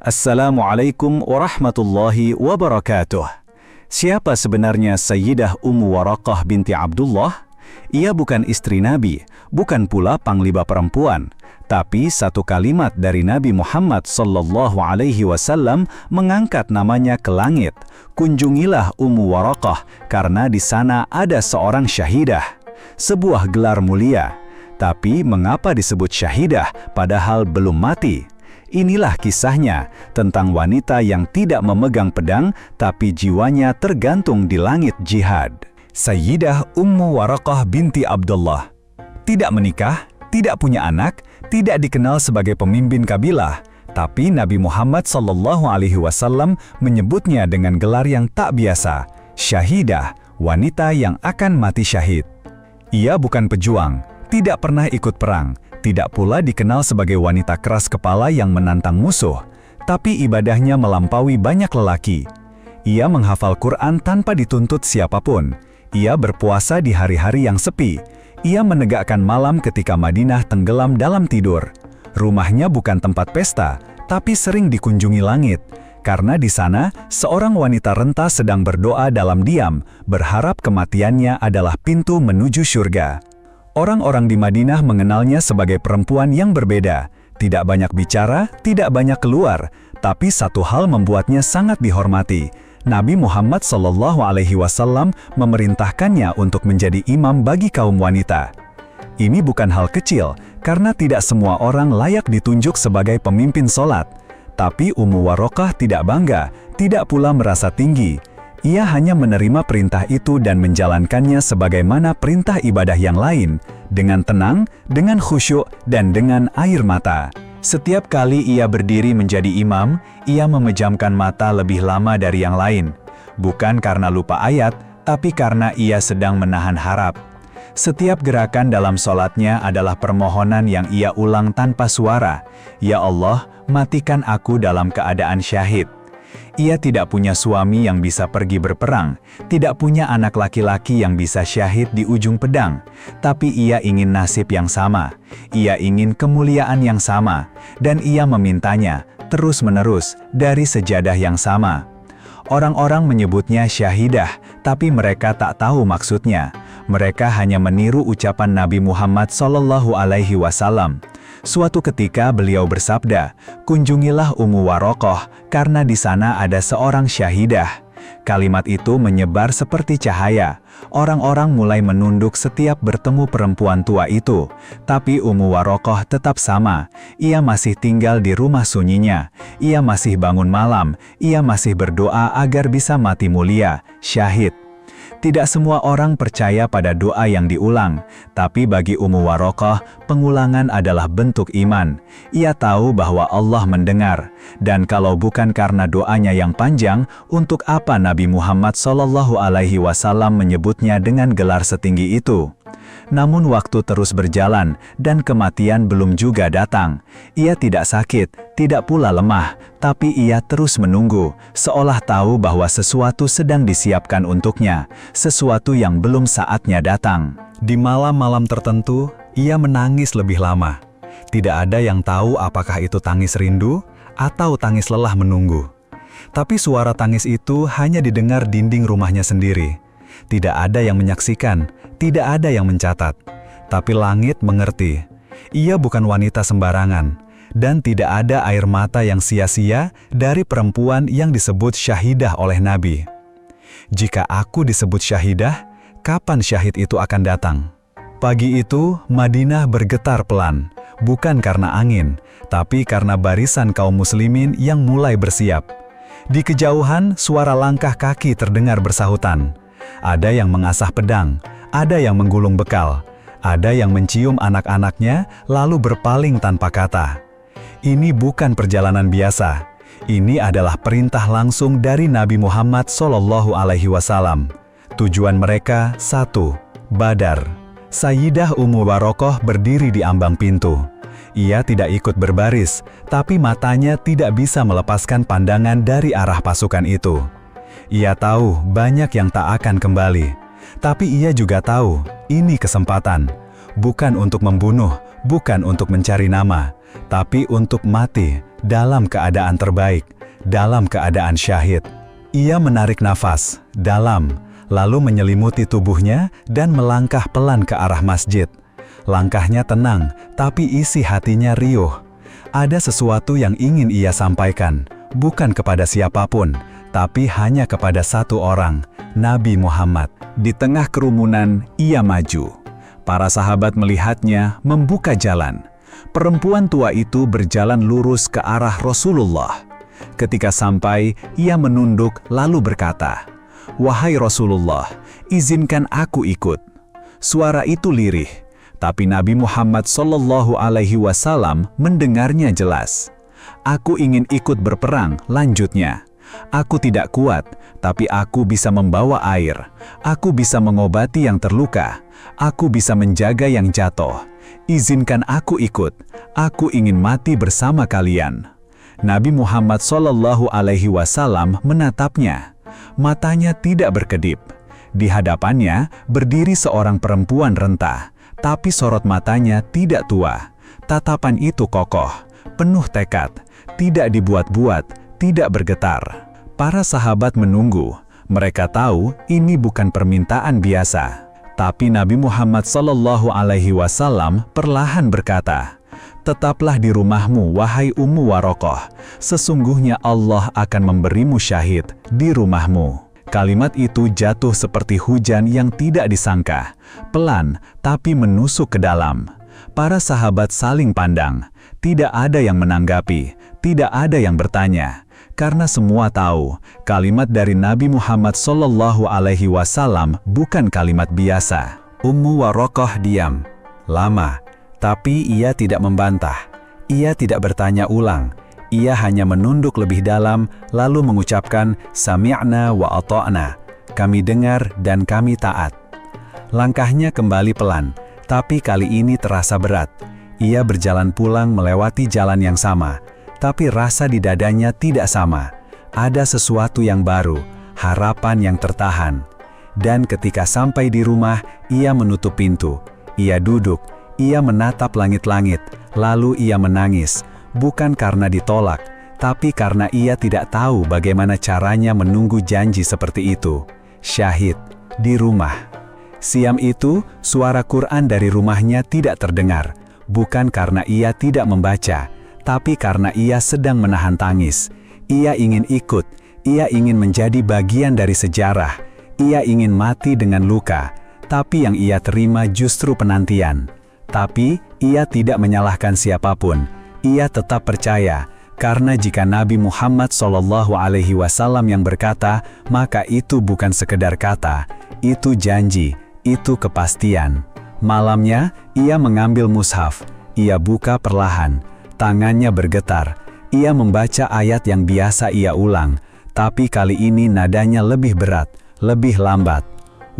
Assalamualaikum warahmatullahi wabarakatuh. Siapa sebenarnya Sayyidah Ummu Waraqah binti Abdullah? Ia bukan istri Nabi, bukan pula panglima perempuan, tapi satu kalimat dari Nabi Muhammad SAW mengangkat namanya ke langit. Kunjungilah Ummu Waraqah karena di sana ada seorang syahidah. Sebuah gelar mulia. Tapi mengapa disebut syahidah padahal belum mati? Inilah kisahnya tentang wanita yang tidak memegang pedang tapi jiwanya tergantung di langit jihad. Sayyidah Ummu Waraqah binti Abdullah. Tidak menikah, tidak punya anak, tidak dikenal sebagai pemimpin kabilah, tapi Nabi Muhammad SAW menyebutnya dengan gelar yang tak biasa, syahidah, wanita yang akan mati syahid. Ia bukan pejuang, tidak pernah ikut perang, tidak pula dikenal sebagai wanita keras kepala yang menantang musuh, tapi ibadahnya melampaui banyak lelaki. Ia menghafal Quran tanpa dituntut siapapun. Ia berpuasa di hari-hari yang sepi. Ia menegakkan malam ketika Madinah tenggelam dalam tidur. Rumahnya bukan tempat pesta, tapi sering dikunjungi langit. Karena di sana, seorang wanita renta sedang berdoa dalam diam, berharap kematiannya adalah pintu menuju surga. Orang-orang di Madinah mengenalnya sebagai perempuan yang berbeda. Tidak banyak bicara, tidak banyak keluar, tapi satu hal membuatnya sangat dihormati. Nabi Muhammad SAW memerintahkannya untuk menjadi imam bagi kaum wanita. Ini bukan hal kecil, karena tidak semua orang layak ditunjuk sebagai pemimpin sholat. Tapi Ummu Waraqah tidak bangga, tidak pula merasa tinggi. Ia hanya menerima perintah itu dan menjalankannya sebagaimana perintah ibadah yang lain, dengan tenang, dengan khusyuk, dan dengan air mata. Setiap kali ia berdiri menjadi imam, ia memejamkan mata lebih lama dari yang lain. Bukan karena lupa ayat, tapi karena ia sedang menahan harap. Setiap gerakan dalam sholatnya adalah permohonan yang ia ulang tanpa suara. Ya Allah, matikan aku dalam keadaan syahid. Ia tidak punya suami yang bisa pergi berperang, tidak punya anak laki-laki yang bisa syahid di ujung pedang, tapi ia ingin nasib yang sama, ia ingin kemuliaan yang sama, dan ia memintanya terus-menerus dari sejadah yang sama. Orang-orang menyebutnya syahidah, tapi mereka tak tahu maksudnya. Mereka hanya meniru ucapan Nabi Muhammad SAW. Suatu ketika beliau bersabda, "Kunjungilah Ummu Waraqah karena di sana ada seorang syahidah." Kalimat itu menyebar seperti cahaya. Orang-orang mulai menunduk setiap bertemu perempuan tua itu. Tapi Ummu Waraqah tetap sama. Ia masih tinggal di rumah sunyinya. Ia masih bangun malam. Ia masih berdoa agar bisa mati mulia, syahid. Tidak semua orang percaya pada doa yang diulang, tapi bagi Ummu Waraqah, pengulangan adalah bentuk iman. Ia tahu bahwa Allah mendengar, dan kalau bukan karena doanya yang panjang, untuk apa Nabi Muhammad SAW menyebutnya dengan gelar setinggi itu? Namun waktu terus berjalan, dan kematian belum juga datang. Ia tidak sakit, tidak pula lemah, tapi ia terus menunggu, seolah tahu bahwa sesuatu sedang disiapkan untuknya, sesuatu yang belum saatnya datang. Di malam-malam tertentu, ia menangis lebih lama. Tidak ada yang tahu apakah itu tangis rindu, atau tangis lelah menunggu. Tapi suara tangis itu hanya didengar dinding rumahnya sendiri. Tidak ada yang menyaksikan, tidak ada yang mencatat. Tapi langit mengerti. Ia bukan wanita sembarangan, dan tidak ada air mata yang sia-sia dari perempuan yang disebut syahidah oleh Nabi. Jika aku disebut syahidah, kapan syahid itu akan datang? Pagi itu, Madinah bergetar pelan, bukan karena angin, tapi karena barisan kaum muslimin yang mulai bersiap. Di kejauhan, suara langkah kaki terdengar bersahutan. Ada yang mengasah pedang, ada yang menggulung bekal, ada yang mencium anak-anaknya lalu berpaling tanpa kata. Ini bukan perjalanan biasa. Ini adalah perintah langsung dari Nabi Muhammad SAW. Tujuan mereka satu, Badar. Sayyidah Ummu Waraqah berdiri di ambang pintu. Ia tidak ikut berbaris, tapi matanya tidak bisa melepaskan pandangan dari arah pasukan itu. Ia tahu banyak yang tak akan kembali, tapi ia juga tahu ini kesempatan, bukan untuk membunuh, bukan untuk mencari nama, tapi untuk mati dalam keadaan terbaik, dalam keadaan syahid. Ia menarik nafas dalam, lalu menyelimuti tubuhnya dan melangkah pelan ke arah masjid. Langkahnya tenang, tapi isi hatinya riuh. Ada sesuatu yang ingin ia sampaikan, bukan kepada siapapun, tapi hanya kepada satu orang, Nabi Muhammad. Di tengah kerumunan, ia maju. Para sahabat melihatnya membuka jalan. Perempuan tua itu berjalan lurus ke arah Rasulullah. Ketika sampai, ia menunduk lalu berkata, "Wahai Rasulullah, izinkan aku ikut." Suara itu lirih, tapi Nabi Muhammad SAW mendengarnya jelas. "Aku ingin ikut berperang," lanjutnya. "Aku tidak kuat, tapi aku bisa membawa air. Aku bisa mengobati yang terluka. Aku bisa menjaga yang jatuh. Izinkan aku ikut. Aku ingin mati bersama kalian." Nabi Muhammad SAW menatapnya. Matanya tidak berkedip. Di hadapannya berdiri seorang perempuan renta, tapi sorot matanya tidak tua. Tatapan itu kokoh, penuh tekad, tidak dibuat-buat, tidak bergetar. Para sahabat menunggu. Mereka tahu ini bukan permintaan biasa. Tapi Nabi Muhammad SAW perlahan berkata, "Tetaplah di rumahmu, wahai Ummu Warokoh. Sesungguhnya Allah akan memberimu syahid di rumahmu." Kalimat itu jatuh seperti hujan yang tidak disangka, pelan tapi menusuk ke dalam. Para sahabat saling pandang, tidak ada yang menanggapi, tidak ada yang bertanya. Karena semua tahu, kalimat dari Nabi Muhammad SAW bukan kalimat biasa. Ummu Warokoh diam, lama, tapi ia tidak membantah. Ia tidak bertanya ulang. Ia hanya menunduk lebih dalam, lalu mengucapkan, "Sami'na wa ata'na." Kami dengar dan kami taat. Langkahnya kembali pelan, tapi kali ini terasa berat. Ia berjalan pulang melewati jalan yang sama. Tapi rasa di dadanya tidak sama. Ada sesuatu yang baru, harapan yang tertahan. Dan ketika sampai di rumah, ia menutup pintu. Ia duduk, ia menatap langit-langit, lalu ia menangis. Bukan karena ditolak, tapi karena ia tidak tahu bagaimana caranya menunggu janji seperti itu. Syahid, di rumah. Siang itu, suara Quran dari rumahnya tidak terdengar. Bukan karena ia tidak membaca, tapi karena ia sedang menahan tangis. Ia ingin ikut, ia ingin menjadi bagian dari sejarah. Ia ingin mati dengan luka, tapi yang ia terima justru penantian. Tapi, ia tidak menyalahkan siapapun. Ia tetap percaya, karena jika Nabi Muhammad SAW yang berkata, maka itu bukan sekedar kata, itu janji, itu kepastian. Malamnya, ia mengambil mushaf, ia buka perlahan. Tangannya bergetar. Ia membaca ayat yang biasa ia ulang, tapi kali ini nadanya lebih berat, lebih lambat.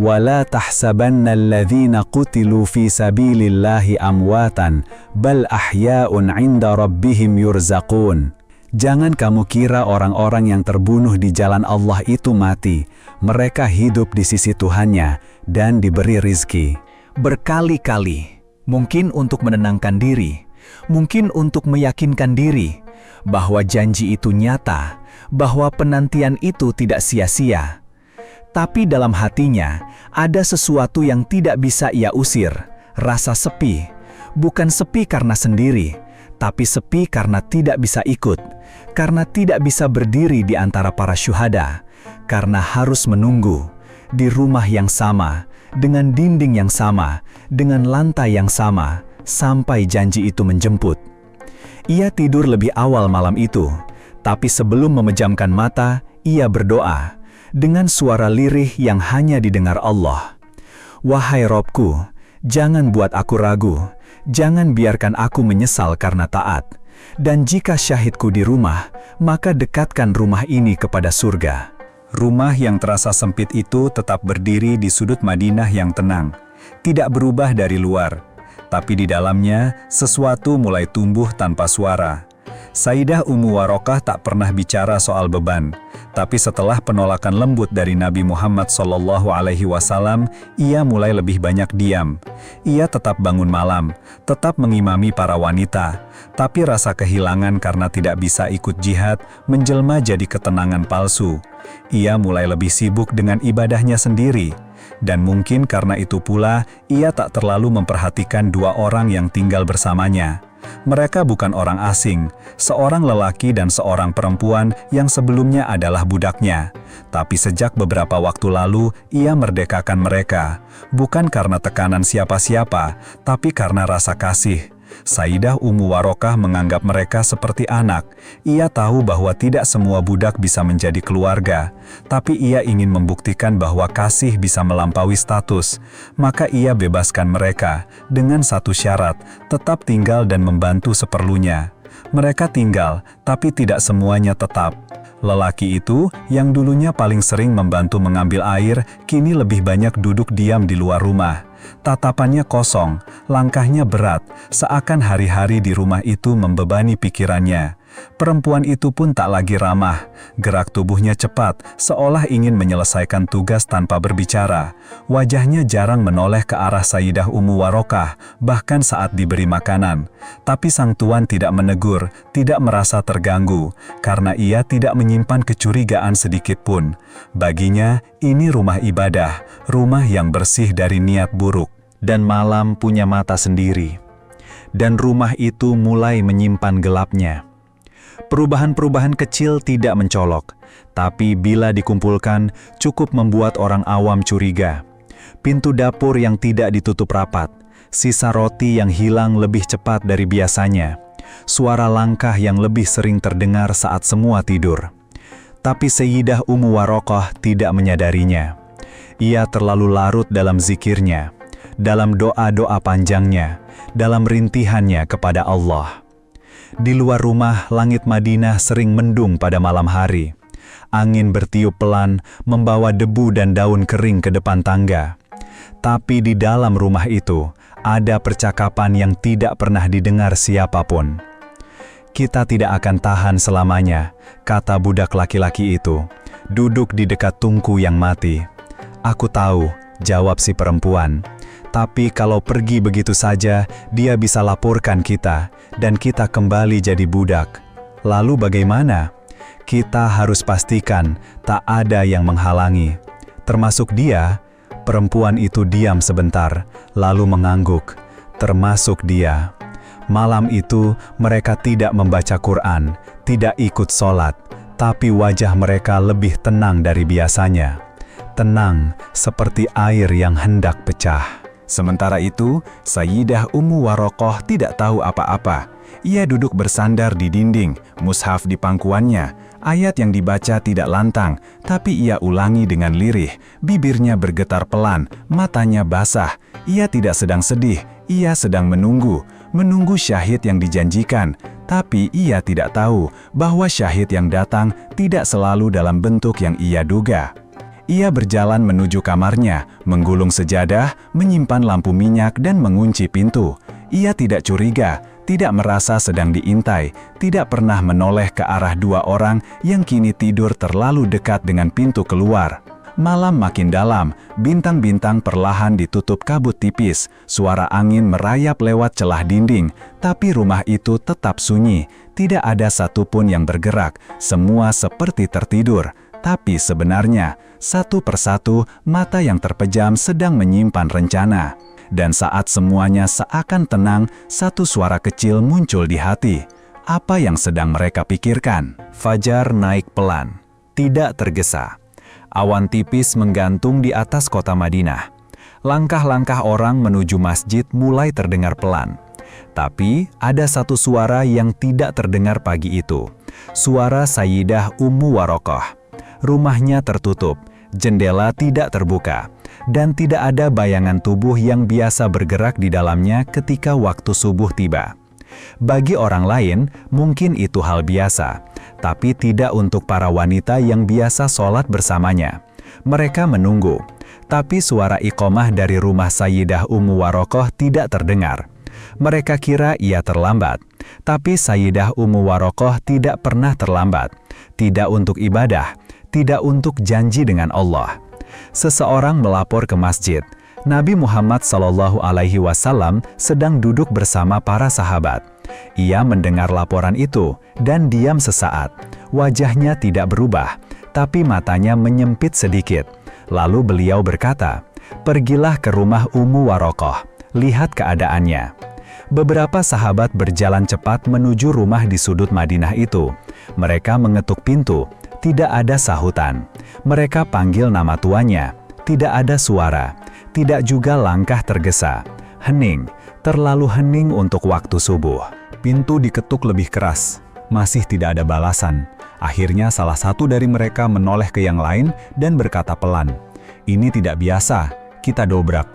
"Wala tahsabanna alladhina qutilu fi sabilillahi amwatan, bal ahya'un 'inda rabbihim yurzaqun." Jangan kamu kira orang-orang yang terbunuh di jalan Allah itu mati. Mereka hidup di sisi Tuhannya dan diberi rizki. Berkali-kali, mungkin untuk menenangkan diri, mungkin untuk meyakinkan diri bahwa janji itu nyata, bahwa penantian itu tidak sia-sia. Tapi dalam hatinya ada sesuatu yang tidak bisa ia usir, rasa sepi. Bukan sepi karena sendiri, tapi sepi karena tidak bisa ikut, karena tidak bisa berdiri di antara para syuhada, karena harus menunggu di rumah yang sama, dengan dinding yang sama, dengan lantai yang sama, sampai janji itu menjemput. Ia tidur lebih awal malam itu, tapi sebelum memejamkan mata, ia berdoa dengan suara lirih yang hanya didengar Allah. "Wahai Robku, jangan buat aku ragu, jangan biarkan aku menyesal karena taat. Dan jika syahidku di rumah, maka dekatkan rumah ini kepada surga." Rumah yang terasa sempit itu tetap berdiri di sudut Madinah yang tenang, tidak berubah dari luar. Tapi di dalamnya, sesuatu mulai tumbuh tanpa suara. Sayyidah Ummu Waraqah tak pernah bicara soal beban, tapi setelah penolakan lembut dari Nabi Muhammad SAW, ia mulai lebih banyak diam. Ia tetap bangun malam, tetap mengimami para wanita, tapi rasa kehilangan karena tidak bisa ikut jihad menjelma jadi ketenangan palsu. Ia mulai lebih sibuk dengan ibadahnya sendiri, dan mungkin karena itu pula ia tak terlalu memperhatikan dua orang yang tinggal bersamanya. Mereka bukan orang asing, seorang lelaki dan seorang perempuan yang sebelumnya adalah budaknya. Tapi sejak beberapa waktu lalu, ia merdekakan mereka. Bukan karena tekanan siapa-siapa, tapi karena rasa kasih. Sayyidah Ummu Waraqah menganggap mereka seperti anak. Ia tahu bahwa tidak semua budak bisa menjadi keluarga, tapi ia ingin membuktikan bahwa kasih bisa melampaui status. Maka ia bebaskan mereka dengan satu syarat, tetap tinggal dan membantu seperlunya. Mereka tinggal, tapi tidak semuanya tetap. Lelaki itu, yang dulunya paling sering membantu mengambil air, kini lebih banyak duduk diam di luar rumah. Tatapannya kosong, langkahnya berat, seakan hari-hari di rumah itu membebani pikirannya. Perempuan itu pun tak lagi ramah, gerak tubuhnya cepat, seolah ingin menyelesaikan tugas tanpa berbicara. Wajahnya jarang menoleh ke arah Sayyidah Ummu Waraqah, bahkan saat diberi makanan. Tapi sang tuan tidak menegur, tidak merasa terganggu, karena ia tidak menyimpan kecurigaan sedikit pun. Baginya, ini rumah ibadah, rumah yang bersih dari niat buruk. Dan malam punya mata sendiri. Dan rumah itu mulai menyimpan gelapnya. Perubahan-perubahan kecil tidak mencolok, tapi bila dikumpulkan cukup membuat orang awam curiga. Pintu dapur yang tidak ditutup rapat, sisa roti yang hilang lebih cepat dari biasanya, suara langkah yang lebih sering terdengar saat semua tidur. Tapi Sayyidah Ummu Waraqah tidak menyadarinya. Ia terlalu larut dalam zikirnya, dalam doa-doa panjangnya, dalam rintihannya kepada Allah. Di luar rumah, langit Madinah sering mendung pada malam hari. Angin bertiup pelan, membawa debu dan daun kering ke depan tangga. Tapi di dalam rumah itu, ada percakapan yang tidak pernah didengar siapapun. "Kita tidak akan tahan selamanya," kata budak laki-laki itu, duduk di dekat tungku yang mati. "Aku tahu," jawab si perempuan. "Tapi kalau pergi begitu saja, dia bisa laporkan kita, dan kita kembali jadi budak. Lalu bagaimana? Kita harus pastikan tak ada yang menghalangi. Termasuk dia." Perempuan itu diam sebentar, lalu mengangguk. Termasuk dia. Malam itu, mereka tidak membaca Quran, tidak ikut sholat, tapi wajah mereka lebih tenang dari biasanya. Tenang, seperti air yang hendak pecah. Sementara itu, Sayyidah Ummu Waraqah tidak tahu apa-apa. Ia duduk bersandar di dinding, mushaf di pangkuannya. Ayat yang dibaca tidak lantang, tapi ia ulangi dengan lirih. Bibirnya bergetar pelan, matanya basah. Ia tidak sedang sedih, ia sedang menunggu syahid yang dijanjikan. Tapi ia tidak tahu bahwa syahid yang datang tidak selalu dalam bentuk yang ia duga. Ia berjalan menuju kamarnya, menggulung sejadah, menyimpan lampu minyak dan mengunci pintu. Ia tidak curiga, tidak merasa sedang diintai, tidak pernah menoleh ke arah dua orang yang kini tidur terlalu dekat dengan pintu keluar. Malam makin dalam, bintang-bintang perlahan ditutup kabut tipis, suara angin merayap lewat celah dinding, tapi rumah itu tetap sunyi, tidak ada satupun yang bergerak, semua seperti tertidur. Tapi sebenarnya, satu persatu mata yang terpejam sedang menyimpan rencana. Dan saat semuanya seakan tenang, satu suara kecil muncul di hati. Apa yang sedang mereka pikirkan? Fajar naik pelan, tidak tergesa. Awan tipis menggantung di atas kota Madinah. Langkah-langkah orang menuju masjid mulai terdengar pelan. Tapi ada satu suara yang tidak terdengar pagi itu. Suara Sayyidah Ummu Waraqah. Rumahnya tertutup, jendela tidak terbuka, dan tidak ada bayangan tubuh yang biasa bergerak di dalamnya ketika waktu subuh tiba. Bagi orang lain, mungkin itu hal biasa, tapi tidak untuk para wanita yang biasa sholat bersamanya. Mereka menunggu, tapi suara iqomah dari rumah Sayyidah Ummu Waraqah tidak terdengar. Mereka kira ia terlambat, Tapi Sayyidah Ummu Warokoh tidak pernah terlambat, tidak untuk ibadah, tidak untuk janji dengan Allah. Seseorang melapor ke masjid. Nabi Muhammad SAW sedang duduk bersama para sahabat. Ia mendengar laporan itu dan diam sesaat. Wajahnya tidak berubah, tapi matanya menyempit sedikit. Lalu beliau berkata, "Pergilah ke rumah Ummu Warokoh, lihat keadaannya." Beberapa sahabat berjalan cepat menuju rumah di sudut Madinah itu. Mereka mengetuk pintu, tidak ada sahutan. Mereka panggil nama tuannya, tidak ada suara, tidak juga langkah tergesa. Hening, terlalu hening untuk waktu subuh. Pintu diketuk lebih keras, masih tidak ada balasan. Akhirnya salah satu dari mereka menoleh ke yang lain dan berkata pelan, "Ini tidak biasa, kita dobrak."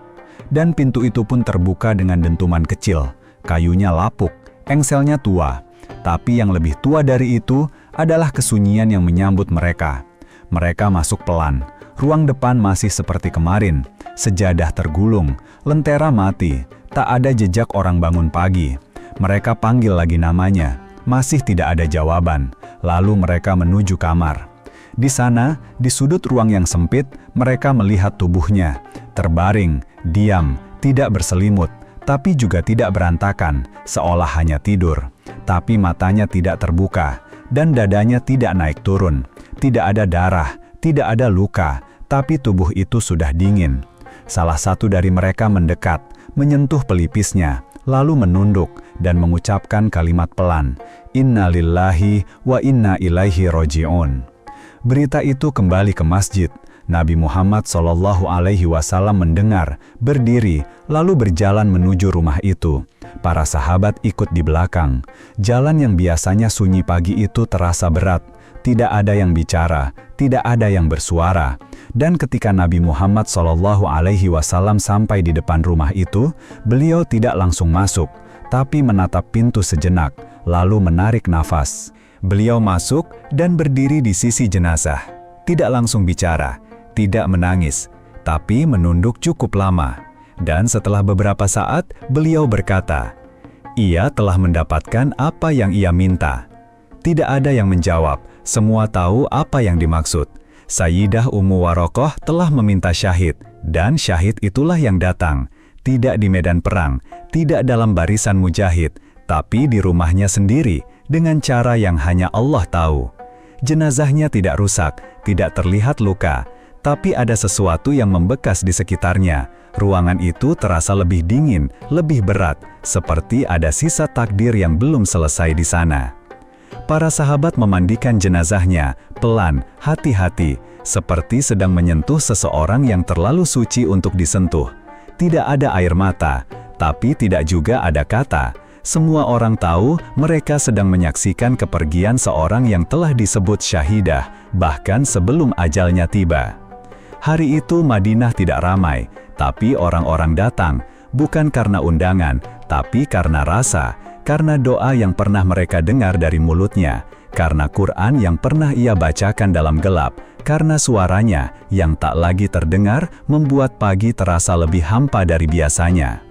Dan pintu itu pun terbuka dengan dentuman kecil. Kayunya lapuk, engselnya tua. Tapi yang lebih tua dari itu adalah kesunyian yang menyambut mereka. Mereka masuk pelan. Ruang depan masih seperti kemarin. Sejadah tergulung, lentera mati. Tak ada jejak orang bangun pagi. Mereka panggil lagi namanya. Masih tidak ada jawaban. Lalu mereka menuju kamar. Di sana, di sudut ruang yang sempit, mereka melihat tubuhnya. Terbaring, diam, tidak berselimut. Tapi juga tidak berantakan, seolah hanya tidur. Tapi matanya tidak terbuka, dan dadanya tidak naik turun. Tidak ada darah, tidak ada luka, tapi tubuh itu sudah dingin. Salah satu dari mereka mendekat, menyentuh pelipisnya, lalu menunduk dan mengucapkan kalimat pelan, "Inna lillahi wa inna ilaihi roji'un." Berita itu kembali ke masjid. Nabi Muhammad SAW mendengar, berdiri, lalu berjalan menuju rumah itu. Para sahabat ikut di belakang. Jalan yang biasanya sunyi pagi itu terasa berat. Tidak ada yang bicara, tidak ada yang bersuara. Dan ketika Nabi Muhammad SAW sampai di depan rumah itu, beliau tidak langsung masuk, tapi menatap pintu sejenak, lalu menarik nafas. Beliau masuk dan berdiri di sisi jenazah. Tidak langsung bicara, tidak menangis, tapi menunduk cukup lama. Dan setelah beberapa saat, beliau berkata, "Ia telah mendapatkan apa yang ia minta." Tidak ada yang menjawab, semua tahu apa yang dimaksud. Sayyidah Ummu Warokoh telah meminta syahid, dan syahid itulah yang datang. Tidak di medan perang, tidak dalam barisan mujahid, tapi di rumahnya sendiri, dengan cara yang hanya Allah tahu. Jenazahnya tidak rusak, tidak terlihat luka, tapi ada sesuatu yang membekas di sekitarnya. Ruangan itu terasa lebih dingin, lebih berat, seperti ada sisa takdir yang belum selesai di sana. Para sahabat memandikan jenazahnya, pelan, hati-hati, seperti sedang menyentuh seseorang yang terlalu suci untuk disentuh. Tidak ada air mata, tapi tidak juga ada kata. Semua orang tahu mereka sedang menyaksikan kepergian seorang yang telah disebut syahidah, bahkan sebelum ajalnya tiba. Hari itu Madinah tidak ramai, tapi orang-orang datang, bukan karena undangan, tapi karena rasa, karena doa yang pernah mereka dengar dari mulutnya, karena Quran yang pernah ia bacakan dalam gelap, karena suaranya yang tak lagi terdengar membuat pagi terasa lebih hampa dari biasanya.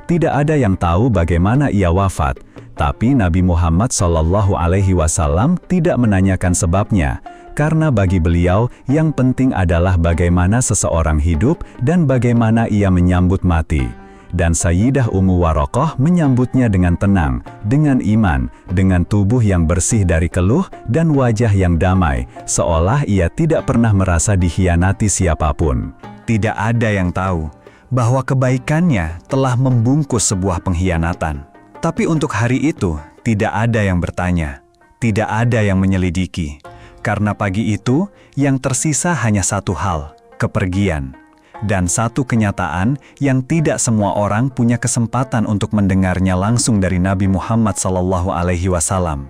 Tidak ada yang tahu bagaimana ia wafat, tapi Nabi Muhammad SAW tidak menanyakan sebabnya, karena bagi beliau yang penting adalah bagaimana seseorang hidup dan bagaimana ia menyambut mati. Dan Sayyidah Ummu Warokoh menyambutnya dengan tenang, dengan iman, dengan tubuh yang bersih dari keluh dan wajah yang damai, seolah ia tidak pernah merasa dikhianati siapapun. Tidak ada yang tahu bahwa kebaikannya telah membungkus sebuah pengkhianatan. Tapi untuk hari itu, tidak ada yang bertanya, tidak ada yang menyelidiki. Karena pagi itu, yang tersisa hanya satu hal, kepergian. Dan satu kenyataan yang tidak semua orang punya kesempatan untuk mendengarnya langsung dari Nabi Muhammad SAW.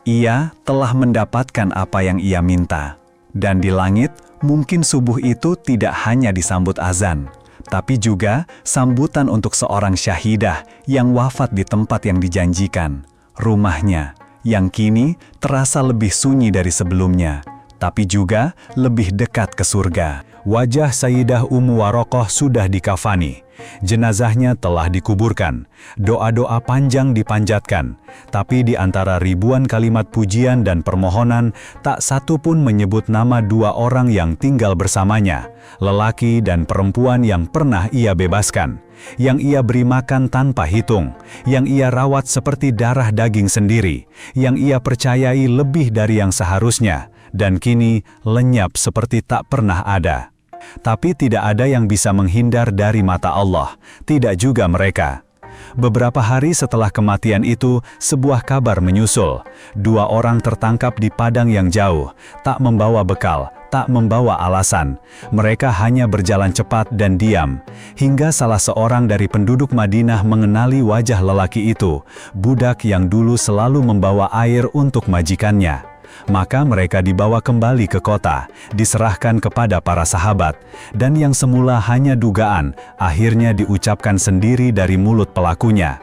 Ia telah mendapatkan apa yang ia minta. Dan di langit, mungkin subuh itu tidak hanya disambut azan, tapi juga sambutan untuk seorang syahidah yang wafat di tempat yang dijanjikan, rumahnya, yang kini terasa lebih sunyi dari sebelumnya, tapi juga lebih dekat ke surga. Wajah Sayyidah Ummu Warokoh sudah dikafani. Jenazahnya telah dikuburkan. Doa-doa panjang dipanjatkan. Tapi di antara ribuan kalimat pujian dan permohonan, tak satu pun menyebut nama dua orang yang tinggal bersamanya. Lelaki dan perempuan yang pernah ia bebaskan. Yang ia beri makan tanpa hitung. Yang ia rawat seperti darah daging sendiri. Yang ia percayai lebih dari yang seharusnya. Dan kini lenyap seperti tak pernah ada. Tapi tidak ada yang bisa menghindar dari mata Allah, tidak juga mereka. Beberapa hari setelah kematian itu, sebuah kabar menyusul. Dua orang tertangkap di padang yang jauh, tak membawa bekal, tak membawa alasan. Mereka hanya berjalan cepat dan diam, hingga salah seorang dari penduduk Madinah mengenali wajah lelaki itu, budak yang dulu selalu membawa air untuk majikannya. Maka mereka dibawa kembali ke kota, diserahkan kepada para sahabat, dan yang semula hanya dugaan, akhirnya diucapkan sendiri dari mulut pelakunya.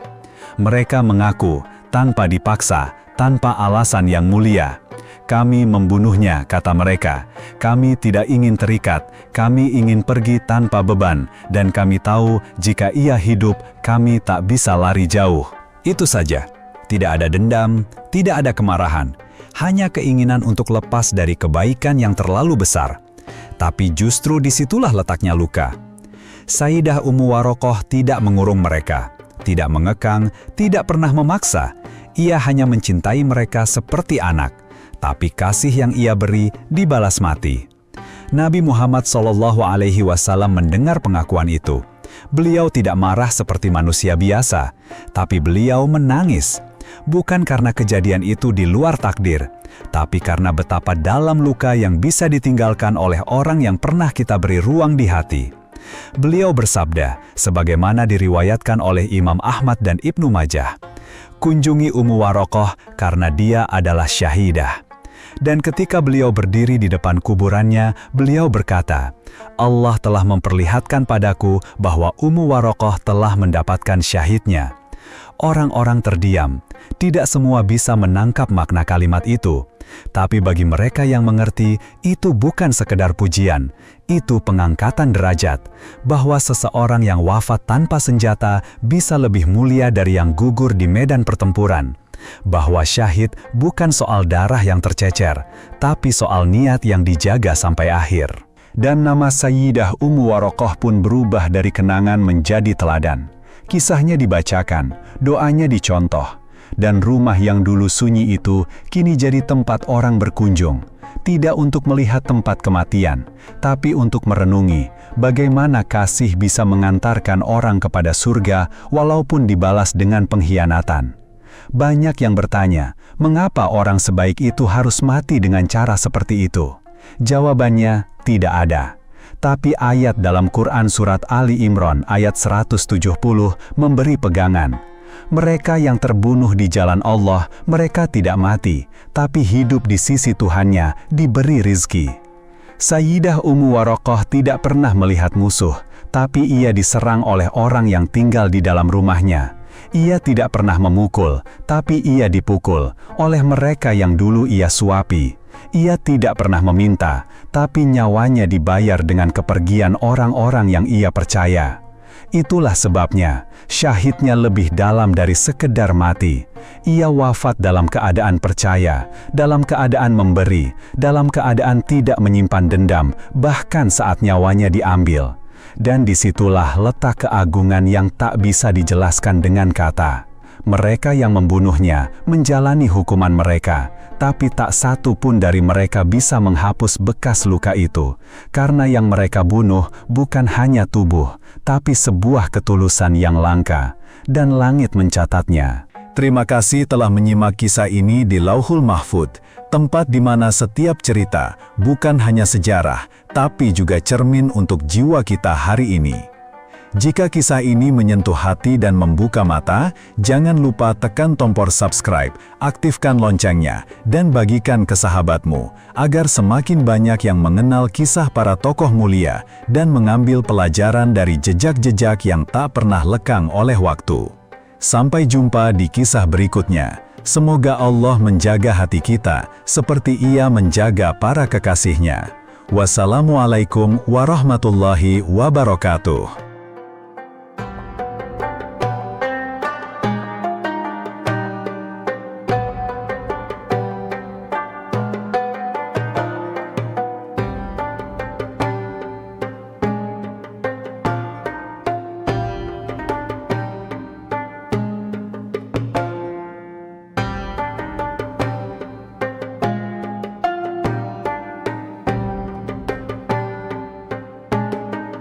Mereka mengaku, tanpa dipaksa, tanpa alasan yang mulia. Kami membunuhnya, kata mereka. Kami tidak ingin terikat, kami ingin pergi tanpa beban, dan kami tahu jika ia hidup, kami tak bisa lari jauh. Itu saja, tidak ada dendam, tidak ada kemarahan. Hanya keinginan untuk lepas dari kebaikan yang terlalu besar. Tapi justru disitulah letaknya luka. Sayyidah Ummu Warokoh tidak mengurung mereka, tidak mengekang, tidak pernah memaksa. Ia hanya mencintai mereka seperti anak, tapi kasih yang ia beri dibalas mati. Nabi Muhammad SAW mendengar pengakuan itu. Beliau tidak marah seperti manusia biasa, tapi beliau menangis. Bukan karena kejadian itu di luar takdir, tapi karena betapa dalam luka yang bisa ditinggalkan oleh orang yang pernah kita beri ruang di hati. Beliau bersabda, sebagaimana diriwayatkan oleh Imam Ahmad dan Ibnu Majah, kunjungi Ummu Warokoh karena dia adalah syahidah. Dan ketika beliau berdiri di depan kuburannya, beliau berkata, Allah telah memperlihatkan padaku bahwa Ummu Warokoh telah mendapatkan syahidnya. Orang-orang terdiam. Tidak semua bisa menangkap makna kalimat itu. Tapi bagi mereka yang mengerti, itu bukan sekedar pujian. Itu pengangkatan derajat. Bahwa seseorang yang wafat tanpa senjata bisa lebih mulia dari yang gugur di medan pertempuran. Bahwa syahid bukan soal darah yang tercecer, tapi soal niat yang dijaga sampai akhir. Dan nama Sayyidah Ummu Warokoh pun berubah dari kenangan menjadi teladan. Kisahnya dibacakan, doanya dicontoh, dan rumah yang dulu sunyi itu kini jadi tempat orang berkunjung. Tidak untuk melihat tempat kematian, tapi untuk merenungi bagaimana kasih bisa mengantarkan orang kepada surga walaupun dibalas dengan pengkhianatan. Banyak yang bertanya, mengapa orang sebaik itu harus mati dengan cara seperti itu? Jawabannya, tidak ada. Tapi ayat dalam Quran surat Ali Imran ayat 170 memberi pegangan. Mereka yang terbunuh di jalan Allah, mereka tidak mati, tapi hidup di sisi Tuhannya, diberi rizki. Sayyidah Ummu Warokoh tidak pernah melihat musuh, tapi ia diserang oleh orang yang tinggal di dalam rumahnya. Ia tidak pernah memukul, tapi ia dipukul oleh mereka yang dulu ia suapi. Ia tidak pernah meminta, tapi nyawanya dibayar dengan kepergian orang-orang yang ia percaya. Itulah sebabnya, syahidnya lebih dalam dari sekedar mati. Ia wafat dalam keadaan percaya, dalam keadaan memberi, dalam keadaan tidak menyimpan dendam, bahkan saat nyawanya diambil. Dan disitulah letak keagungan yang tak bisa dijelaskan dengan kata. Mereka yang membunuhnya menjalani hukuman mereka, tapi tak satu pun dari mereka bisa menghapus bekas luka itu, karena yang mereka bunuh bukan hanya tubuh, tapi sebuah ketulusan yang langka, dan langit mencatatnya. Terima kasih telah menyimak kisah ini di Lauhul Mahfudz, tempat di mana setiap cerita bukan hanya sejarah, tapi juga cermin untuk jiwa kita hari ini. Jika kisah ini menyentuh hati dan membuka mata, jangan lupa tekan tombol subscribe, aktifkan loncengnya, dan bagikan ke sahabatmu, agar semakin banyak yang mengenal kisah para tokoh mulia dan mengambil pelajaran dari jejak-jejak yang tak pernah lekang oleh waktu. Sampai jumpa di kisah berikutnya. Semoga Allah menjaga hati kita, seperti Ia menjaga para kekasihnya. Wassalamualaikum warahmatullahi wabarakatuh.